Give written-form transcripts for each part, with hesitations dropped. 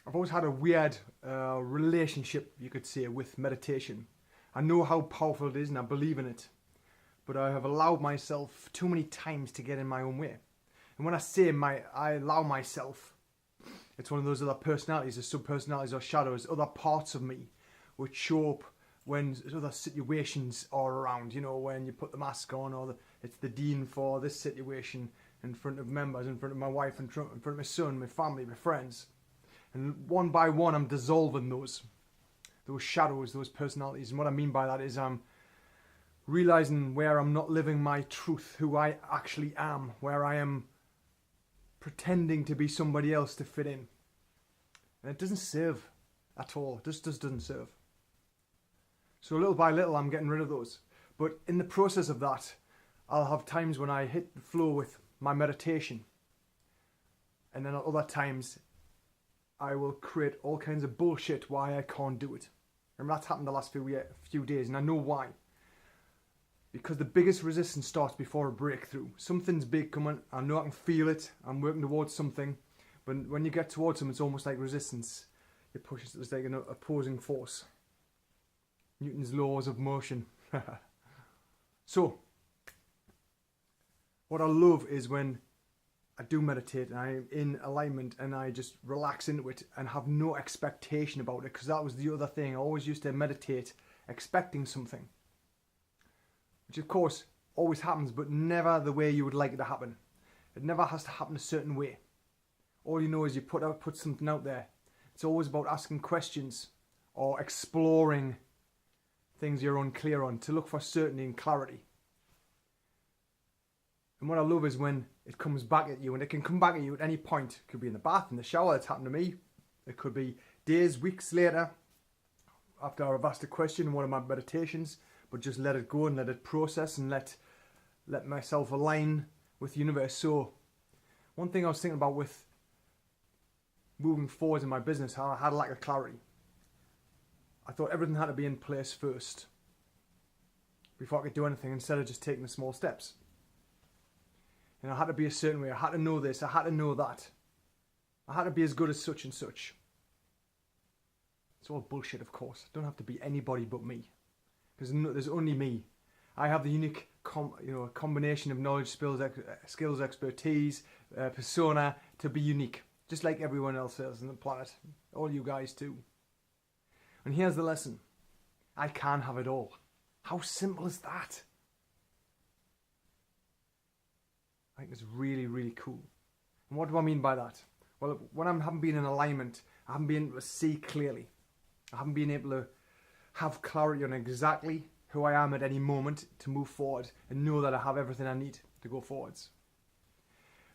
I've always had a weird relationship, you could say, with meditation. I know how powerful it is and I believe in it, but I have allowed myself too many times to get in my own way. And when I say I allow myself, it's one of those other personalities, or sub-personalities or shadows, other parts of me which show up when other situations are around. You know, when you put the mask on, or it's the dean for this situation in front of members, in front of my wife, in front of my son, my family, my friends. And one by one I'm dissolving those shadows, those personalities. And what I mean by that is I'm realizing where I'm not living my truth, who I actually am, where I am pretending to be somebody else to fit in. And it doesn't serve at all. It just doesn't serve. So little by little I'm getting rid of those. But in the process of that, I'll have times when I hit the flow with my meditation. And then at other times I will create all kinds of bullshit why I can't do it. And that's happened the last few days, and I know why. Because the biggest resistance starts before a breakthrough. Something's big coming, I know I can feel it, I'm working towards something, but when you get towards them, it's almost like resistance. It pushes, it's like an opposing force. Newton's laws of motion. So, what I love is when I do meditate and I'm in alignment and I just relax into it and have no expectation about it, because that was the other thing. I always used to meditate expecting something, which of course always happens, but never the way you would like it to happen. It never has to happen a certain way. All you know is you put something out there. It's always about asking questions or exploring things you're unclear on to look for certainty and clarity. And what I love is when it comes back at you, and it can come back at you at any point. It could be in the bath, in the shower, that's happened to me. It could be days, weeks later, after I've asked a question in one of my meditations, but just let it go and let it process and let myself align with the universe. So one thing I was thinking about with moving forward in my business, how I had a lack of clarity. I thought everything had to be in place first before I could do anything, instead of just taking the small steps. And I had to be a certain way. I had to know this. I had to know that. I had to be as good as such and such. It's all bullshit, of course. I don't have to be anybody but me. Because there's only me. I have the unique combination of knowledge, skills, expertise, persona to be unique. Just like everyone else is on the planet. All you guys too. And here's the lesson. I can have it all. How simple is that? I think it's really, really cool. And what do I mean by that? Well, when I haven't been in alignment, I haven't been able to see clearly. I haven't been able to have clarity on exactly who I am at any moment to move forward and know that I have everything I need to go forwards.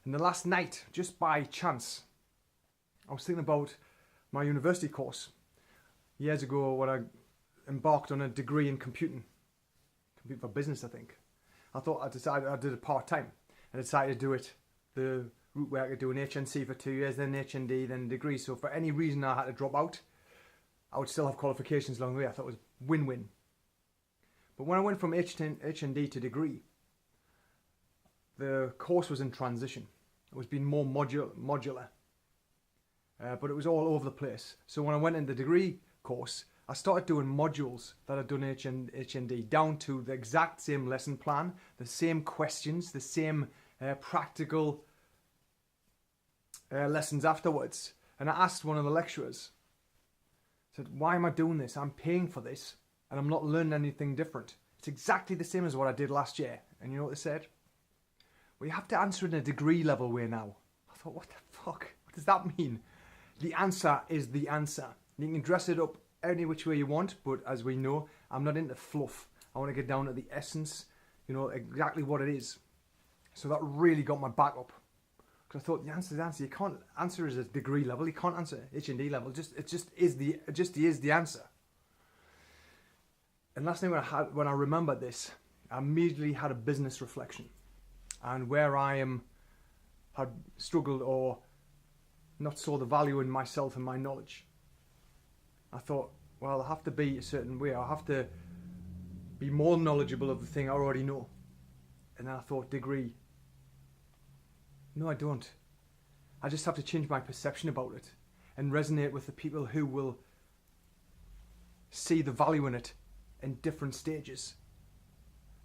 And the last night, just by chance, I was thinking about my university course. Years ago, when I embarked on a degree in computing for business, I think. I decided I did it part-time. I decided to do it the route where I could do an HNC for 2 years, then an HND, then a degree. So for any reason I had to drop out, I would still have qualifications along the way. I thought it was win-win. But when I went from HND to degree, the course was in transition. It was being more modular. But it was all over the place. So when I went into the degree course, I started doing modules that I'd done HND, down to the exact same lesson plan, the same questions, the same practical lessons afterwards. And I asked one of the lecturers, I said, why am I doing this? I'm paying for this and I'm not learning anything different. It's exactly the same as what I did last year. And you know what they said? Well, you have to answer in a degree level way now. I thought, what the fuck? What does that mean? The answer is the answer. You can dress it up any which way you want, but as we know, I'm not into fluff. I want to get down to the essence, exactly what it is. So that really got my back up. Because I thought the answer is the answer. You can't answer as a degree level. You can't answer H&D level. It just is the answer. And last night when I remembered this, I immediately had a business reflection, and where I had struggled or not saw the value in myself and my knowledge. I thought, well, I have to be a certain way. I have to be more knowledgeable of the thing I already know. And then I thought, degree. No, I don't. I just have to change my perception about it. and resonate with the people who will see the value in it in different stages.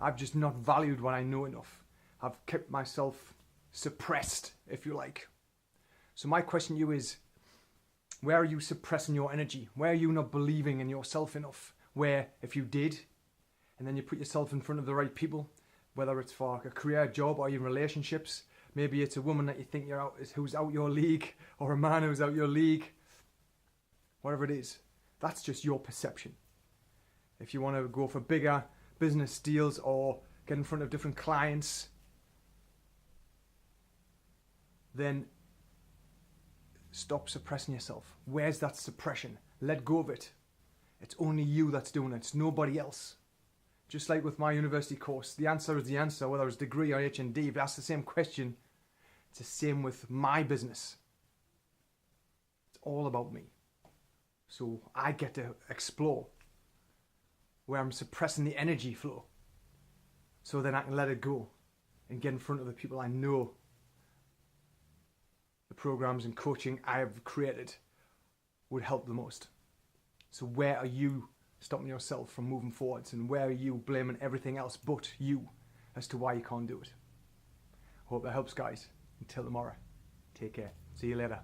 I've just not valued what I know enough. I've kept myself suppressed, if you like. So my question to you is, where are you suppressing your energy? Where are you not believing in yourself enough? Where, if you did, and then you put yourself in front of the right people, whether it's for a career, job, or even relationships, maybe it's a woman that you think who's out your league, or a man who's out your league, whatever it is, that's just your perception. If you want to go for bigger business deals or get in front of different clients, then stop suppressing yourself. Where's that suppression? Let go of it. It's only you that's doing it. It's nobody else. Just like with my university course, the answer is the answer, whether it's degree or H&D. If you ask the same question, it's the same with my business. It's all about me. So I get to explore where I'm suppressing the energy flow, so then I can let it go and get in front of the people I know the programs and coaching I have created would help the most. So where are you stopping yourself from moving forwards, and where are you blaming everything else but you as to why you can't do it? Hope that helps, guys. Until tomorrow, take care. See you later.